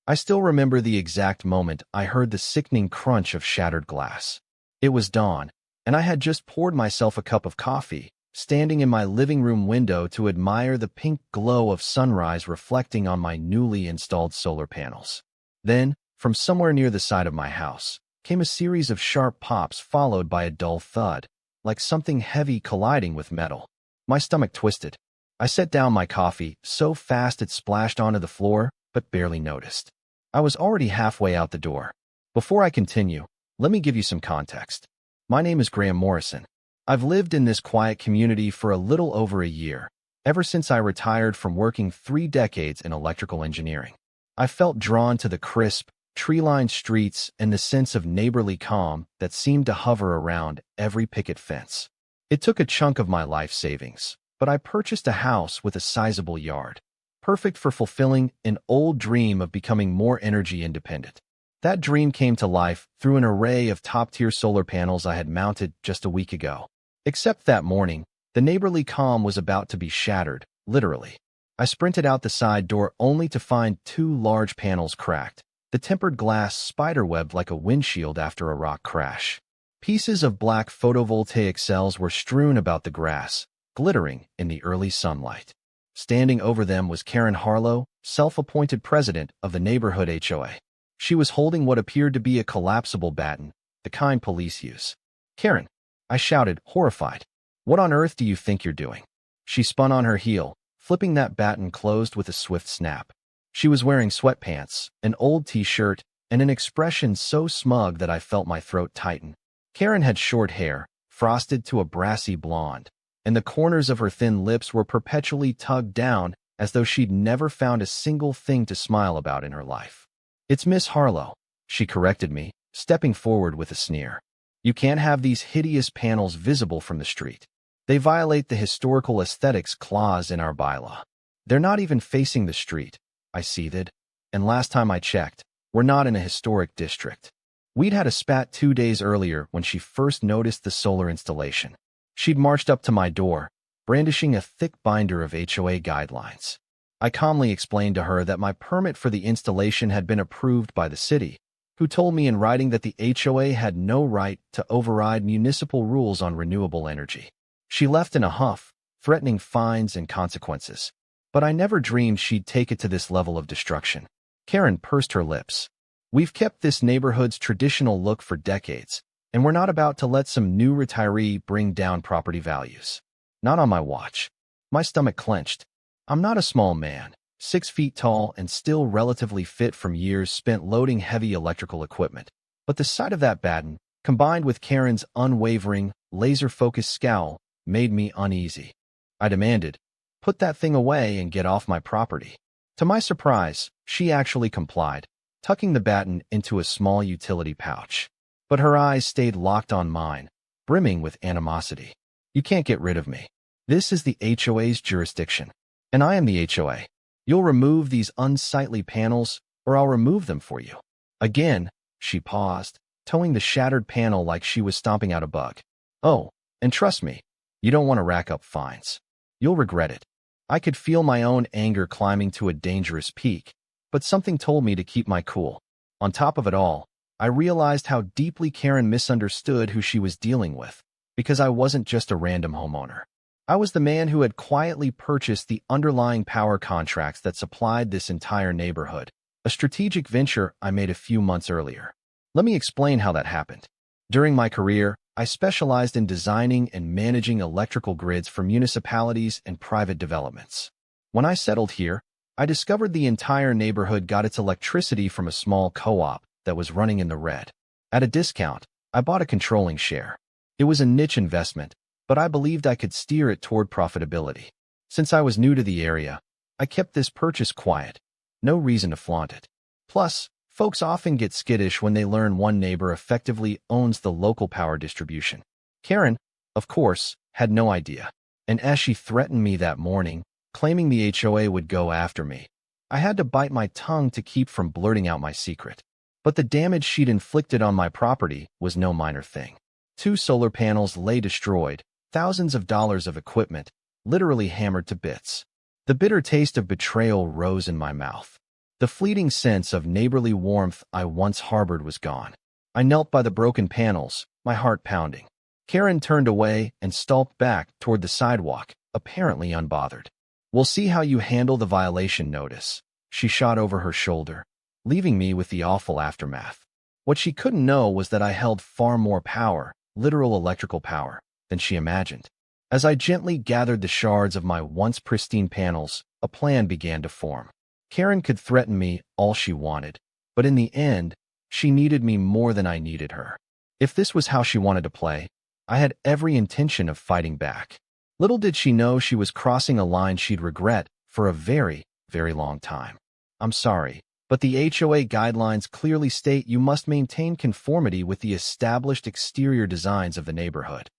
I still remember the exact moment I heard the sickening crunch of shattered glass. It was dawn, and I had just poured myself a cup of coffee, standing in my living room window to admire the pink glow of sunrise reflecting on my newly installed solar panels. Then, from somewhere near the side of my house, came a series of sharp pops followed by a dull thud, like something heavy colliding with metal. My stomach twisted. I set down my coffee so fast it splashed onto the floor, but barely noticed. I was already halfway out the door. Before I continue, let me give you some context. My name is Graham Morrison. I've lived in this quiet community for a little over a year, ever since I retired from working 3 decades in electrical engineering. I felt drawn to the crisp, tree-lined streets and the sense of neighborly calm that seemed to hover around every picket fence. It took a chunk of my life savings, but I purchased a house with a sizable yard, perfect for fulfilling an old dream of becoming more energy independent. That dream came to life through an array of top-tier solar panels I had mounted just a week ago. Except that morning, the neighborly calm was about to be shattered, literally. I sprinted out the side door only to find 2 large panels cracked, the tempered glass spiderwebbed like a windshield after a rock crash. Pieces of black photovoltaic cells were strewn about the grass, glittering in the early sunlight. Standing over them was Karen Harlow, self-appointed president of the neighborhood HOA. She was holding what appeared to be a collapsible baton, the kind police use. "Karen," I shouted, horrified. "What on earth do you think you're doing?" She spun on her heel, flipping that baton closed with a swift snap. She was wearing sweatpants, an old t-shirt, and an expression so smug that I felt my throat tighten. Karen had short hair, frosted to a brassy blonde, and the corners of her thin lips were perpetually tugged down as though she'd never found a single thing to smile about in her life. "It's Miss Harlow," she corrected me, stepping forward with a sneer. "You can't have these hideous panels visible from the street. They violate the historical aesthetics clause in our bylaw." "They're not even facing the street," I seethed. "And last time I checked, we're not in a historic district." We'd had a spat 2 days earlier when she first noticed the solar installation. She'd marched up to my door, brandishing a thick binder of HOA guidelines. I calmly explained to her that my permit for the installation had been approved by the city, who told me in writing that the HOA had no right to override municipal rules on renewable energy. She left in a huff, threatening fines and consequences. But I never dreamed she'd take it to this level of destruction. Karen pursed her lips. "We've kept this neighborhood's traditional look for decades, and we're not about to let some new retiree bring down property values. Not on my watch." My stomach clenched. I'm not a small man, 6 feet tall and still relatively fit from years spent loading heavy electrical equipment. But the sight of that baton, combined with Karen's unwavering, laser-focused scowl, made me uneasy. I demanded, "Put that thing away and get off my property." To my surprise, she actually complied, tucking the baton into a small utility pouch. But her eyes stayed locked on mine, brimming with animosity. "You can't get rid of me. This is the HOA's jurisdiction, and I am the HOA. You'll remove these unsightly panels, or I'll remove them for you." Again, she paused, towing the shattered panel like she was stomping out a bug. "Oh, and trust me, you don't want to rack up fines. You'll regret it." I could feel my own anger climbing to a dangerous peak, but something told me to keep my cool. On top of it all, I realized how deeply Karen misunderstood who she was dealing with, because I wasn't just a random homeowner. I was the man who had quietly purchased the underlying power contracts that supplied this entire neighborhood, a strategic venture I made a few months earlier. Let me explain how that happened. During my career, I specialized in designing and managing electrical grids for municipalities and private developments. When I settled here, I discovered the entire neighborhood got its electricity from a small co-op that was running in the red. At a discount, I bought a controlling share. It was a niche investment, but I believed I could steer it toward profitability. Since I was new to the area, I kept this purchase quiet. No reason to flaunt it. Plus, folks often get skittish when they learn one neighbor effectively owns the local power distribution. Karen, of course, had no idea. And as she threatened me that morning, claiming the HOA would go after me, I had to bite my tongue to keep from blurting out my secret. But the damage she'd inflicted on my property was no minor thing. 2 solar panels lay destroyed, thousands of dollars of equipment, literally hammered to bits. The bitter taste of betrayal rose in my mouth. The fleeting sense of neighborly warmth I once harbored was gone. I knelt by the broken panels, my heart pounding. Karen turned away and stalked back toward the sidewalk, apparently unbothered. "We'll see how you handle the violation notice," she shot over her shoulder, leaving me with the awful aftermath. What she couldn't know was that I held far more power, literal electrical power, than she imagined. As I gently gathered the shards of my once pristine panels, a plan began to form. Karen could threaten me all she wanted, but in the end, she needed me more than I needed her. If this was how she wanted to play, I had every intention of fighting back. Little did she know she was crossing a line she'd regret for a very, very long time. "I'm sorry, but the HOA guidelines clearly state you must maintain conformity with the established exterior designs of the neighborhood."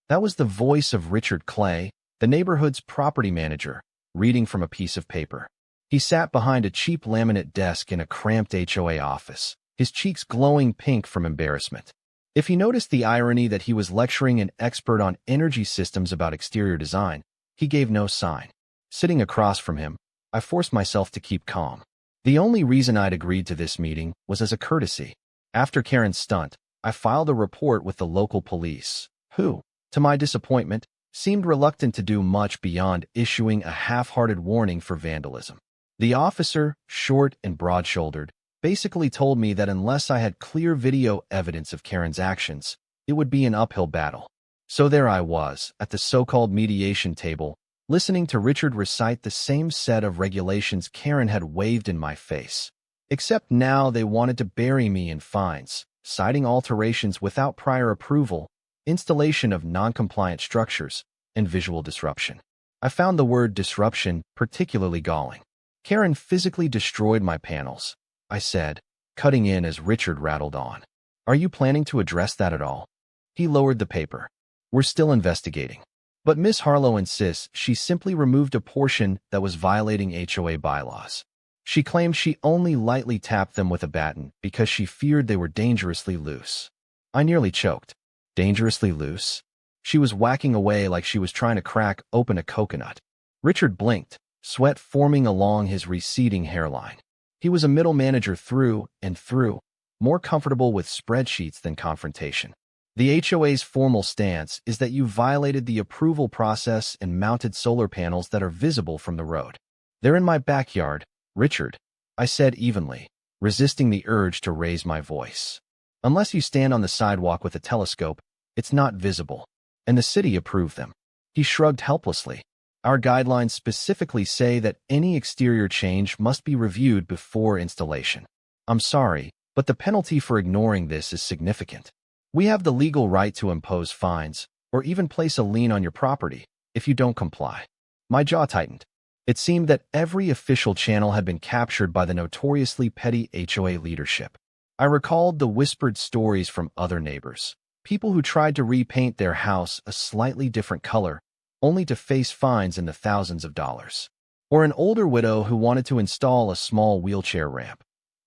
That was the voice of Richard Clay, the neighborhood's property manager, reading from a piece of paper. He sat behind a cheap laminate desk in a cramped HOA office, his cheeks glowing pink from embarrassment. If he noticed the irony that he was lecturing an expert on energy systems about exterior design, he gave no sign. Sitting across from him, I forced myself to keep calm. The only reason I'd agreed to this meeting was as a courtesy. After Karen's stunt, I filed a report with the local police, who, to my disappointment, seemed reluctant to do much beyond issuing a half-hearted warning for vandalism. The officer, short and broad-shouldered, basically told me that unless I had clear video evidence of Karen's actions, it would be an uphill battle. So there I was, at the so-called mediation table, listening to Richard recite the same set of regulations Karen had waved in my face. Except now they wanted to bury me in fines, citing alterations without prior approval, installation of non-compliant structures, and visual disruption. I found the word disruption particularly galling. "Karen physically destroyed my panels," I said, cutting in as Richard rattled on. "Are you planning to address that at all?" He lowered the paper. "We're still investigating. But Miss Harlow insists she simply removed a portion that was violating HOA bylaws. She claimed she only lightly tapped them with a batten because she feared they were dangerously loose." I nearly choked. Dangerously loose? She was whacking away like she was trying to crack open a coconut. Richard blinked, sweat forming along his receding hairline. He was a middle manager through and through, more comfortable with spreadsheets than confrontation. "The HOA's formal stance is that you violated the approval process and mounted solar panels that are visible from the road." "They're in my backyard, Richard," I said evenly, resisting the urge to raise my voice. "Unless you stand on the sidewalk with a telescope, it's not visible, and the city approved them." He shrugged helplessly. "Our guidelines specifically say that any exterior change must be reviewed before installation." "I'm sorry, but the penalty for ignoring this is significant. We have the legal right to impose fines, or even place a lien on your property, if you don't comply." My jaw tightened. It seemed that every official channel had been captured by the notoriously petty HOA leadership. I recalled the whispered stories from other neighbors, people who tried to repaint their house a slightly different color, only to face fines in the thousands of dollars. Or an older widow who wanted to install a small wheelchair ramp,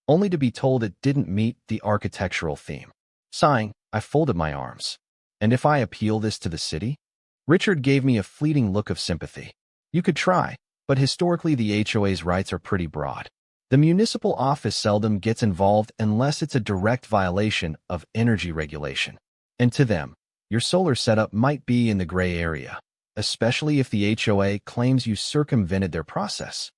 only to be told it didn't meet the architectural theme. Sighing, I folded my arms. "And if I appeal this to the city?" Richard gave me a fleeting look of sympathy. "You could try, but historically the HOA's rights are pretty broad. The municipal office seldom gets involved unless it's a direct violation of energy regulation. And to them, your solar setup might be in the gray area, especially if the HOA claims you circumvented their process."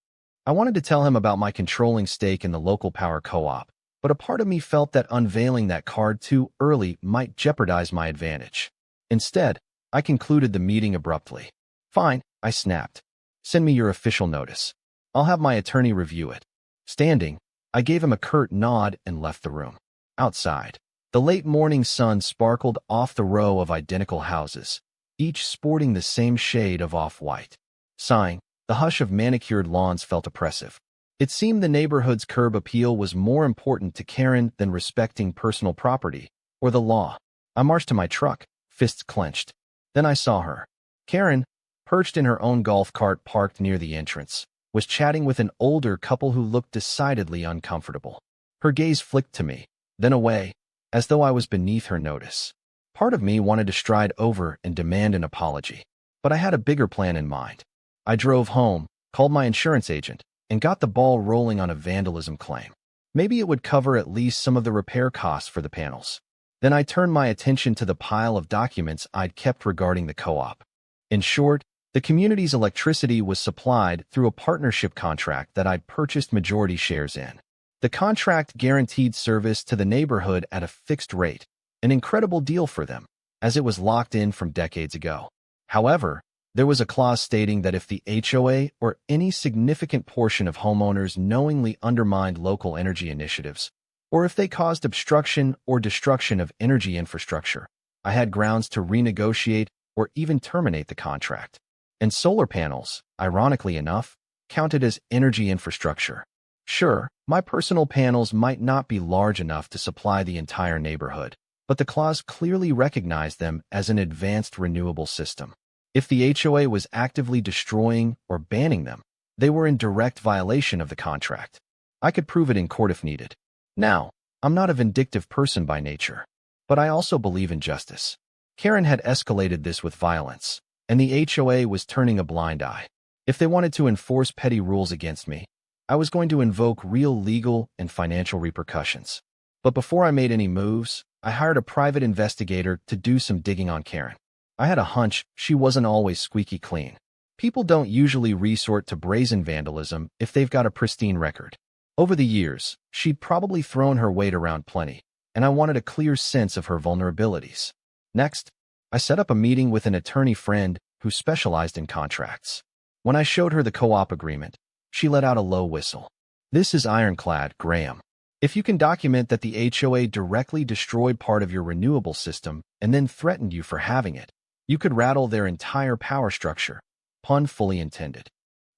I wanted to tell him about my controlling stake in the local power co-op, but a part of me felt that unveiling that card too early might jeopardize my advantage. Instead, I concluded the meeting abruptly. "Fine," I snapped. "Send me your official notice. I'll have my attorney review it." Standing, I gave him a curt nod and left the room. Outside, the late morning sun sparkled off the row of identical houses, each sporting the same shade of off-white. Sighing, the hush of manicured lawns felt oppressive. It seemed the neighborhood's curb appeal was more important to Karen than respecting personal property or the law. I marched to my truck, fists clenched. Then I saw her. Karen, perched in her own golf cart parked near the entrance, was chatting with an older couple who looked decidedly uncomfortable. Her gaze flicked to me, then away, as though I was beneath her notice. Part of me wanted to stride over and demand an apology, but I had a bigger plan in mind. I drove home, called my insurance agent, and got the ball rolling on a vandalism claim. Maybe it would cover at least some of the repair costs for the panels. Then I turned my attention to the pile of documents I'd kept regarding the co-op. In short, the community's electricity was supplied through a partnership contract that I'd purchased majority shares in. The contract guaranteed service to the neighborhood at a fixed rate, an incredible deal for them, as it was locked in from decades ago. However, there was a clause stating that if the HOA or any significant portion of homeowners knowingly undermined local energy initiatives, or if they caused obstruction or destruction of energy infrastructure, I had grounds to renegotiate or even terminate the contract. And solar panels, ironically enough, counted as energy infrastructure. Sure, my personal panels might not be large enough to supply the entire neighborhood, but the clause clearly recognized them as an advanced renewable system. If the HOA was actively destroying or banning them, they were in direct violation of the contract. I could prove it in court if needed. Now, I'm not a vindictive person by nature, but I also believe in justice. Karen had escalated this with violence, and the HOA was turning a blind eye. If they wanted to enforce petty rules against me, I was going to invoke real legal and financial repercussions. But before I made any moves, I hired a private investigator to do some digging on Karen. I had a hunch she wasn't always squeaky clean. People don't usually resort to brazen vandalism if they've got a pristine record. Over the years, she'd probably thrown her weight around plenty, and I wanted a clear sense of her vulnerabilities. Next, I set up a meeting with an attorney friend who specialized in contracts. When I showed her the co-op agreement, she let out a low whistle. "This is ironclad, Graham. If you can document that the HOA directly destroyed part of your renewable system and then threatened you for having it, you could rattle their entire power structure." Pun fully intended.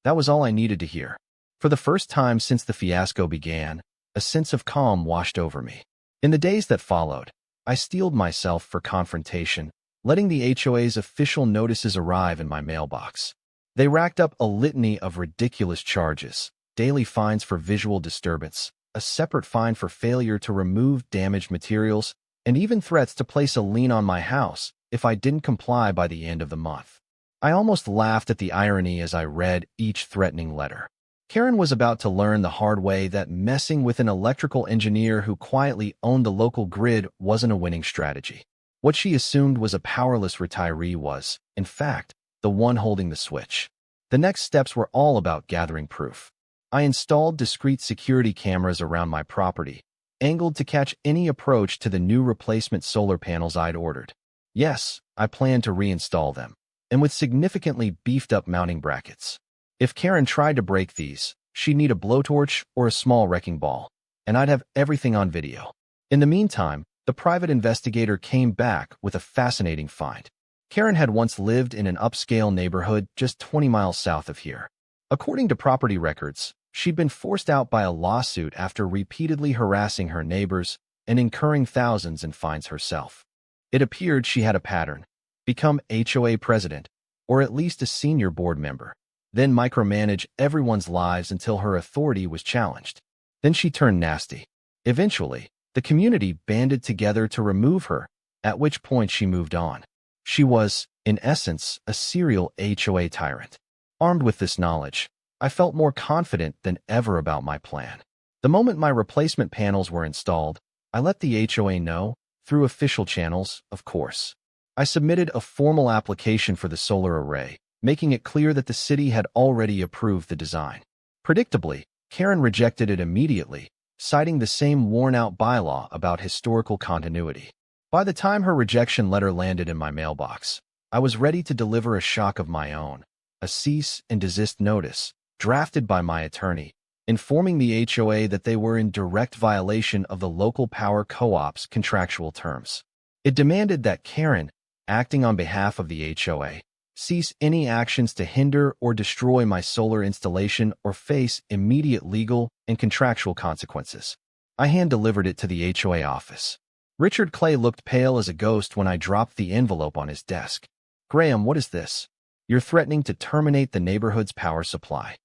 That was all I needed to hear. For the first time since the fiasco began, a sense of calm washed over me. In the days that followed, I steeled myself for confrontation, letting the HOA's official notices arrive in my mailbox. They racked up a litany of ridiculous charges: daily fines for visual disturbance, a separate fine for failure to remove damaged materials, and even threats to place a lien on my house if I didn't comply by the end of the month. I almost laughed at the irony as I read each threatening letter. Karen was about to learn the hard way that messing with an electrical engineer who quietly owned the local grid wasn't a winning strategy. What she assumed was a powerless retiree was, in fact, the one holding the switch. The next steps were all about gathering proof. I installed discrete security cameras around my property, angled to catch any approach to the new replacement solar panels I'd ordered. Yes, I planned to reinstall them, and with significantly beefed-up mounting brackets. If Karen tried to break these, she'd need a blowtorch or a small wrecking ball, and I'd have everything on video. In the meantime, the private investigator came back with a fascinating find. Karen had once lived in an upscale neighborhood just 20 miles south of here. According to property records, she'd been forced out by a lawsuit after repeatedly harassing her neighbors and incurring thousands in fines herself. It appeared she had a pattern: become HOA president, or at least a senior board member, then micromanage everyone's lives until her authority was challenged. Then she turned nasty. Eventually, the community banded together to remove her, at which point she moved on. She was, in essence, a serial HOA tyrant. Armed with this knowledge, I felt more confident than ever about my plan. The moment my replacement panels were installed, I let the HOA know, through official channels, of course. I submitted a formal application for the solar array, making it clear that the city had already approved the design. Predictably, Karen rejected it immediately, citing the same worn-out bylaw about historical continuity. By the time her rejection letter landed in my mailbox, I was ready to deliver a shock of my own, a cease and desist notice, drafted by my attorney, informing the HOA that they were in direct violation of the local power co-op's contractual terms. It demanded that Karen, acting on behalf of the HOA, cease any actions to hinder or destroy my solar installation or face immediate legal and contractual consequences. I hand-delivered it to the HOA office. Richard Clay looked pale as a ghost when I dropped the envelope on his desk. "Graham, what is this? You're threatening to terminate the neighborhood's power supply."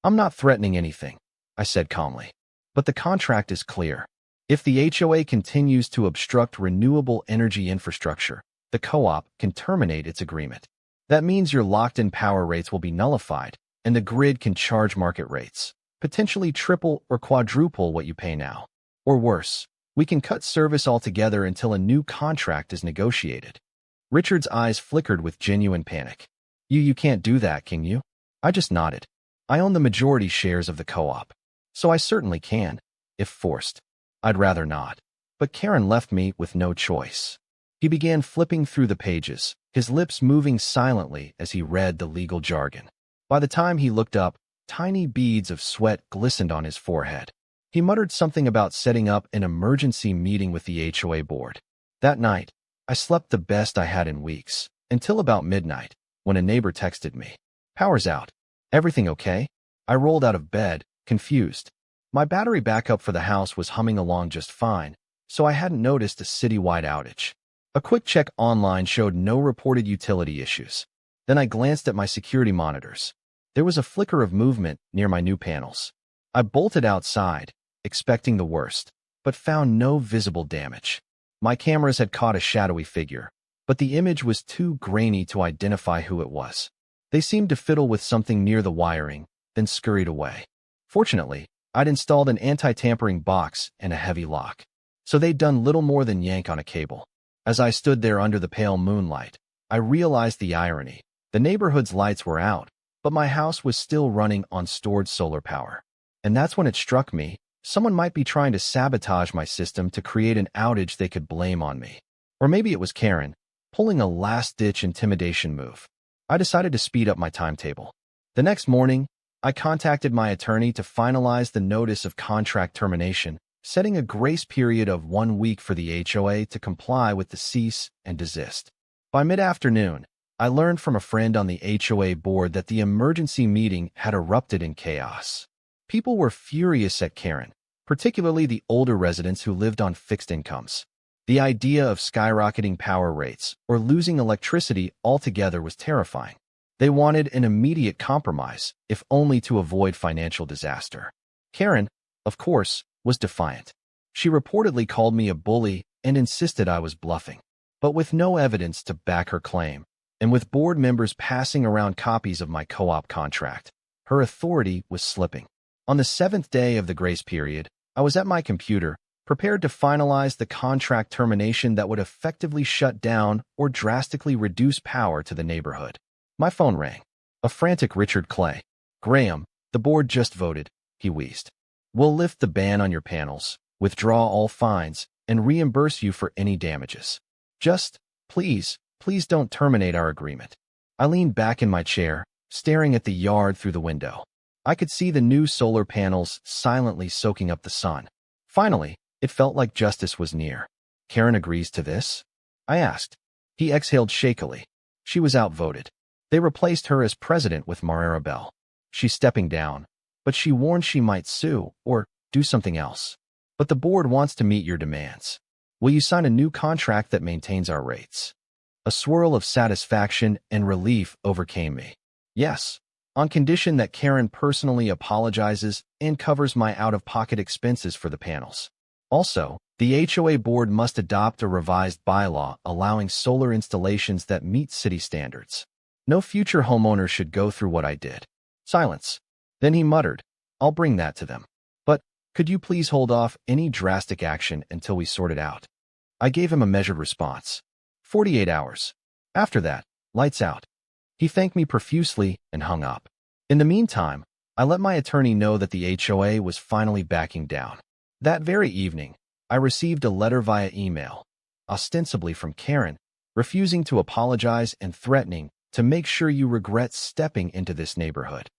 "I'm not threatening anything," I said calmly. "But the contract is clear. If the HOA continues to obstruct renewable energy infrastructure, the co-op can terminate its agreement. That means your locked-in power rates will be nullified, and the grid can charge market rates, potentially triple or quadruple what you pay now. Or worse, we can cut service altogether until a new contract is negotiated. Richard's eyes flickered with genuine panic. You can't do that, can you? I just nodded. I own the majority shares of the co-op, so I certainly can, if forced. I'd rather not. But Karen left me with no choice. He began flipping through the pages, his lips moving silently as he read the legal jargon. By the time he looked up, tiny beads of sweat glistened on his forehead. He muttered something about setting up an emergency meeting with the HOA board. That night, I slept the best I had in weeks, until about midnight, when a neighbor texted me. "Power's out. Everything okay?" I rolled out of bed, confused. My battery backup for the house was humming along just fine, so I hadn't noticed a citywide outage. A quick check online showed no reported utility issues. Then I glanced at my security monitors. There was a flicker of movement near my new panels. I bolted outside, expecting the worst, but found no visible damage. My cameras had caught a shadowy figure, but the image was too grainy to identify who it was. They seemed to fiddle with something near the wiring, then scurried away. Fortunately, I'd installed an anti-tampering box and a heavy lock, so they'd done little more than yank on a cable. As I stood there under the pale moonlight, I realized the irony. The neighborhood's lights were out, but my house was still running on stored solar power. And that's when it struck me, someone might be trying to sabotage my system to create an outage they could blame on me. Or maybe it was Karen, pulling a last-ditch intimidation move. I decided to speed up my timetable. The next morning, I contacted my attorney to finalize the notice of contract termination, setting a grace period of 1 week for the HOA to comply with the cease and desist. By mid-afternoon, I learned from a friend on the HOA board that the emergency meeting had erupted in chaos. People were furious at Karen, particularly the older residents who lived on fixed incomes. The idea of skyrocketing power rates or losing electricity altogether was terrifying. They wanted an immediate compromise, if only to avoid financial disaster. Karen, of course, was defiant. She reportedly called me a bully and insisted I was bluffing. But with no evidence to back her claim, and with board members passing around copies of my co-op contract, her authority was slipping. On the 7th day of the grace period, I was at my computer, prepared to finalize the contract termination that would effectively shut down or drastically reduce power to the neighborhood. My phone rang. A frantic Richard Clay. "Graham, the board just voted," he wheezed. "We'll lift the ban on your panels, withdraw all fines, and reimburse you for any damages. Just, please don't terminate our agreement." I leaned back in my chair, staring at the yard through the window. I could see the new solar panels silently soaking up the sun. Finally, it felt like justice was near. "Karen agrees to this?" I asked. He exhaled shakily. "She was outvoted. They replaced her as president with Marera Bell. She's stepping down, but she warned she might sue or do something else. But the board wants to meet your demands. Will you sign a new contract that maintains our rates?" A swirl of satisfaction and relief overcame me. "Yes, on condition that Karen personally apologizes and covers my out-of-pocket expenses for the panels. Also, the HOA board must adopt a revised bylaw allowing solar installations that meet city standards. No future homeowner should go through what I did." Silence. Then he muttered, "I'll bring that to them. But could you please hold off any drastic action until we sort it out?" I gave him a measured response. 48 hours. After that, lights out. He thanked me profusely and hung up. In the meantime, I let my attorney know that the HOA was finally backing down. That very evening, I received a letter via email, ostensibly from Karen, refusing to apologize and threatening to make sure you regret stepping into this neighborhood.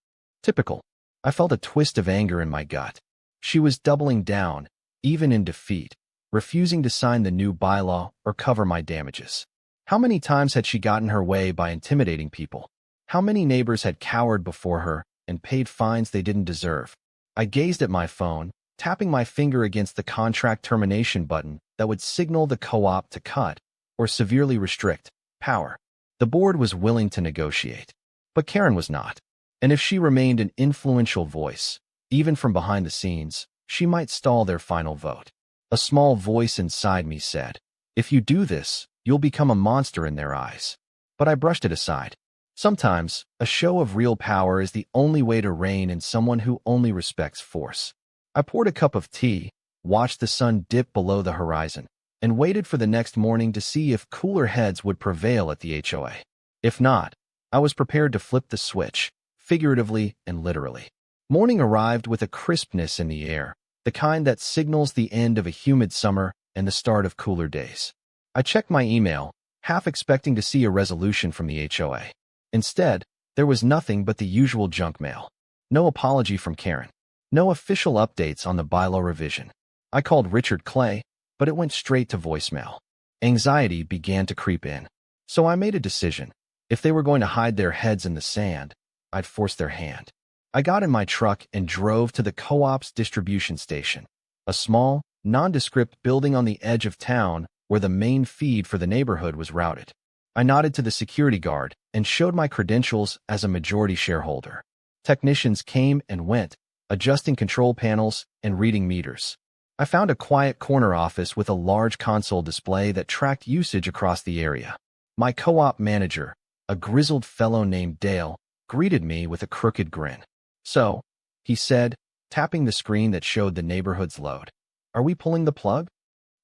Typical. I felt a twist of anger in my gut. She was doubling down, even in defeat, refusing to sign the new bylaw or cover my damages. How many times had she gotten her way by intimidating people? How many neighbors had cowered before her and paid fines they didn't deserve? I gazed at my phone, tapping my finger against the contract termination button that would signal the co-op to cut or severely restrict power. The board was willing to negotiate, but Karen was not. And if she remained an influential voice, even from behind the scenes, she might stall their final vote. A small voice inside me said, "If you do this, you'll become a monster in their eyes." But I brushed it aside. Sometimes, a show of real power is the only way to reign in someone who only respects force. I poured a cup of tea, watched the sun dip below the horizon, and waited for the next morning to see if cooler heads would prevail at the HOA. If not, I was prepared to flip the switch, figuratively and literally. Morning arrived with a crispness in the air, the kind that signals the end of a humid summer and the start of cooler days. I checked my email, half expecting to see a resolution from the HOA. Instead, there was nothing but the usual junk mail. No apology from Karen. No official updates on the bylaw revision. I called Richard Clay, but it went straight to voicemail. Anxiety began to creep in. So I made a decision. If they were going to hide their heads in the sand, I'd force their hand. I got in my truck and drove to the co-op's distribution station, a small, nondescript building on the edge of town where the main feed for the neighborhood was routed. I nodded to the security guard and showed my credentials as a majority shareholder. Technicians came and went, adjusting control panels and reading meters. I found a quiet corner office with a large console display that tracked usage across the area. My co-op manager, a grizzled fellow named Dale, greeted me with a crooked grin. "So," he said, tapping the screen that showed the neighborhood's load, "are we pulling the plug?"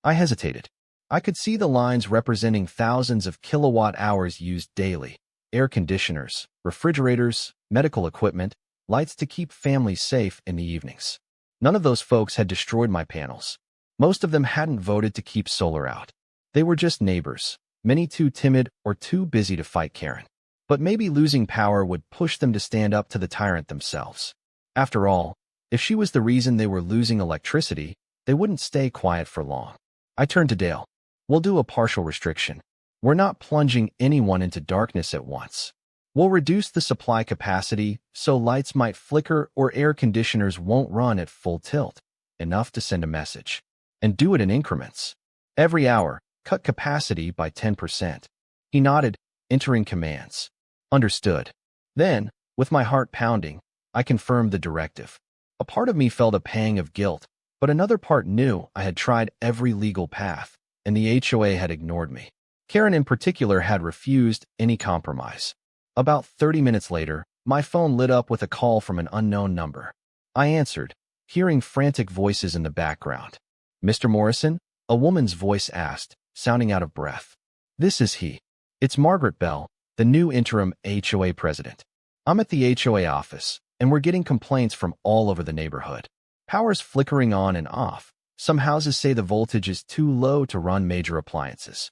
I hesitated. I could see the lines representing thousands of kilowatt hours used daily. Air conditioners, refrigerators, medical equipment, lights to keep families safe in the evenings. None of those folks had destroyed my panels. Most of them hadn't voted to keep solar out. They were just neighbors, many too timid or too busy to fight Karen. But maybe losing power would push them to stand up to the tyrant themselves. After all, if she was the reason they were losing electricity, they wouldn't stay quiet for long. I turned to Dale. "We'll do a partial restriction. We're not plunging anyone into darkness at once. We'll reduce the supply capacity so lights might flicker or air conditioners won't run at full tilt, enough to send a message. And do it in increments. Every hour, cut capacity by 10%. He nodded, entering commands. Understood. Then, with my heart pounding, I confirmed the directive. A part of me felt a pang of guilt, but another part knew I had tried every legal path, and the HOA had ignored me. Karen in particular had refused any compromise. About 30 minutes later, my phone lit up with a call from an unknown number. I answered, hearing frantic voices in the background. "Mr. Morrison?" a woman's voice asked, sounding out of breath. "This is he. It's Margaret Bell, the new interim HOA president. I'm at the HOA office, and we're getting complaints from all over the neighborhood. Power's flickering on and off. Some houses say the voltage is too low to run major appliances.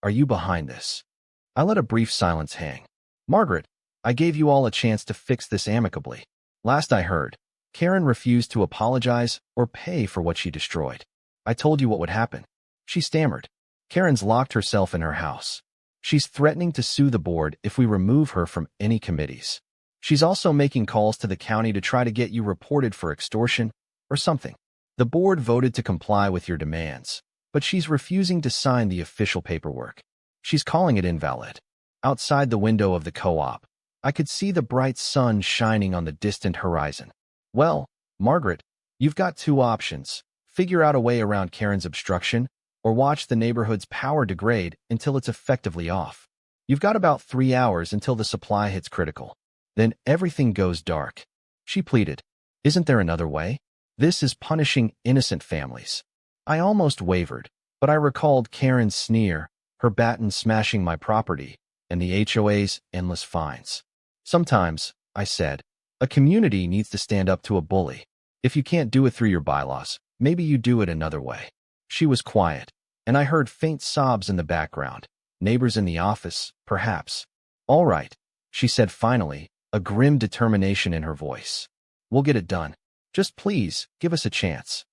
Are you behind this?" I let a brief silence hang. "Margaret, I gave you all a chance to fix this amicably. Last I heard, Karen refused to apologize or pay for what she destroyed. I told you what would happen." She stammered. "Karen's locked herself in her house. She's threatening to sue the board if we remove her from any committees. She's also making calls to the county to try to get you reported for extortion or something. The board voted to comply with your demands, but she's refusing to sign the official paperwork. She's calling it invalid." Outside the window of the co-op, I could see the bright sun shining on the distant horizon. "Well, Margaret, you've got two options. Figure out a way around Karen's obstruction, or watch the neighborhood's power degrade until it's effectively off. You've got about 3 hours until the supply hits critical. Then everything goes dark." She pleaded. "Isn't there another way? This is punishing innocent families." I almost wavered, but I recalled Karen's sneer, her baton smashing my property, and the HOA's endless fines. "Sometimes," I said, "a community needs to stand up to a bully. If you can't do it through your bylaws, maybe you do it another way." She was quiet, and I heard faint sobs in the background. Neighbors in the office, perhaps. "All right," she said finally, a grim determination in her voice. "We'll get it done. Just please, give us a chance."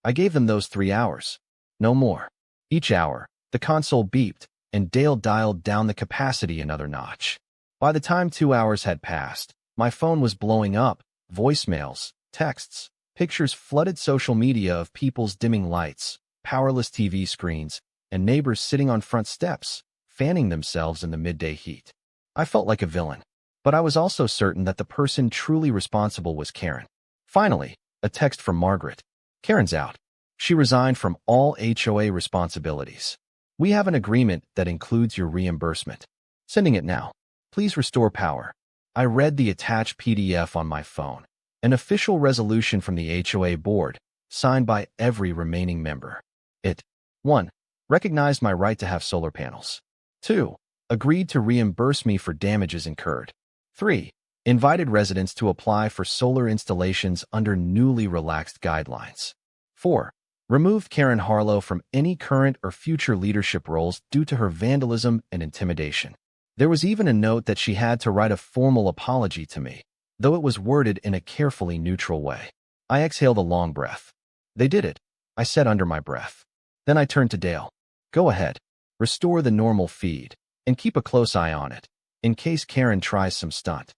I gave them those 3 hours. No more. Each hour, the console beeped, and Dale dialed down the capacity another notch. By the time 2 hours had passed, my phone was blowing up, voicemails, texts, pictures flooded social media of people's dimming lights, powerless TV screens, and neighbors sitting on front steps, fanning themselves in the midday heat. I felt like a villain, but I was also certain that the person truly responsible was Karen. Finally, a text from Margaret. "Karen's out. She resigned from all HOA responsibilities. We have an agreement that includes your reimbursement. Sending it now." Please restore power. I read the attached PDF on my phone. An official resolution from the HOA board, signed by every remaining member. It 1. Recognized my right to have solar panels. 2. Agreed to reimburse me for damages incurred. 3. Invited residents to apply for solar installations under newly relaxed guidelines. 4. Removed Karen Harlow from any current or future leadership roles due to her vandalism and intimidation. There was even a note that she had to write a formal apology to me, though it was worded in a carefully neutral way. I exhaled a long breath. They did it, I said under my breath. Then I turned to Dale. Go ahead, restore the normal feed, and keep a close eye on it, in case Karen tries some stunt.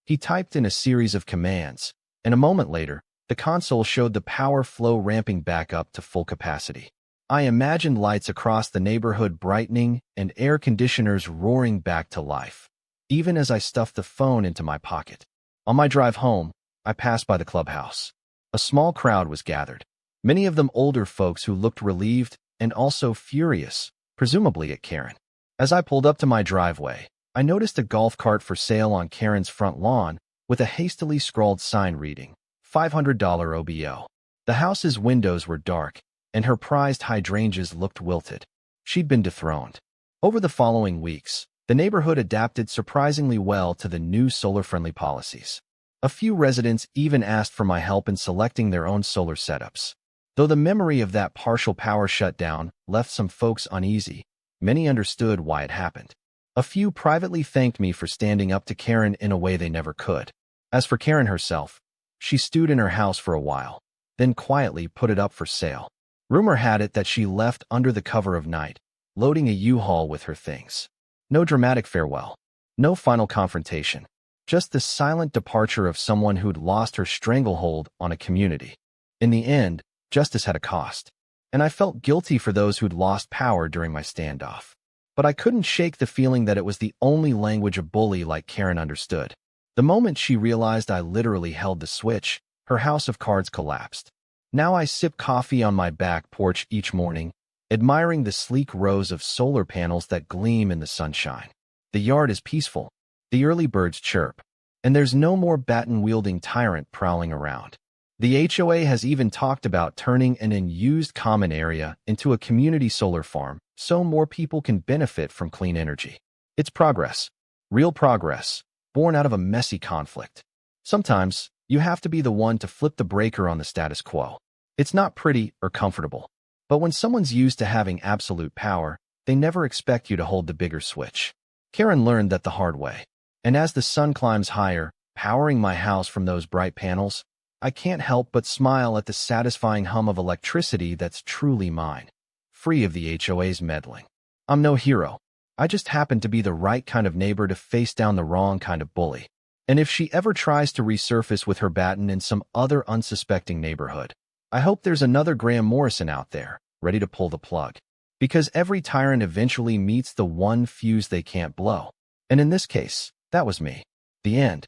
He typed in a series of commands, and a moment later, the console showed the power flow ramping back up to full capacity. I imagined lights across the neighborhood brightening and air conditioners roaring back to life, even as I stuffed the phone into my pocket. On my drive home, I passed by the clubhouse. A small crowd was gathered, many of them older folks who looked relieved and also furious, presumably at Karen. As I pulled up to my driveway, I noticed a golf cart for sale on Karen's front lawn with a hastily scrawled sign reading, $500 OBO. The house's windows were dark, and her prized hydrangeas looked wilted. She'd been dethroned. Over the following weeks, the neighborhood adapted surprisingly well to the new solar-friendly policies. A few residents even asked for my help in selecting their own solar setups. Though the memory of that partial power shutdown left some folks uneasy, many understood why it happened. A few privately thanked me for standing up to Karen in a way they never could. As for Karen herself, she stewed in her house for a while, then quietly put it up for sale. Rumor had it that she left under the cover of night, loading a U-Haul with her things. No dramatic farewell, no final confrontation, just the silent departure of someone who'd lost her stranglehold on a community. In the end, justice had a cost, and I felt guilty for those who'd lost power during my standoff. But I couldn't shake the feeling that it was the only language a bully like Karen understood. The moment she realized I literally held the switch, her house of cards collapsed. Now I sip coffee on my back porch each morning, admiring the sleek rows of solar panels that gleam in the sunshine. The yard is peaceful, the early birds chirp, and there's no more baton-wielding tyrant prowling around. The HOA has even talked about turning an unused common area into a community solar farm so more people can benefit from clean energy. It's progress, real progress, born out of a messy conflict. Sometimes, you have to be the one to flip the breaker on the status quo. It's not pretty or comfortable, but when someone's used to having absolute power, they never expect you to hold the bigger switch. Karen learned that the hard way. And as the sun climbs higher, powering my house from those bright panels, I can't help but smile at the satisfying hum of electricity that's truly mine, free of the HOA's meddling. I'm no hero. I just happen to be the right kind of neighbor to face down the wrong kind of bully. And if she ever tries to resurface with her baton in some other unsuspecting neighborhood, I hope there's another Graham Morrison out there, ready to pull the plug. Because every tyrant eventually meets the one fuse they can't blow. And in this case, that was me. The end.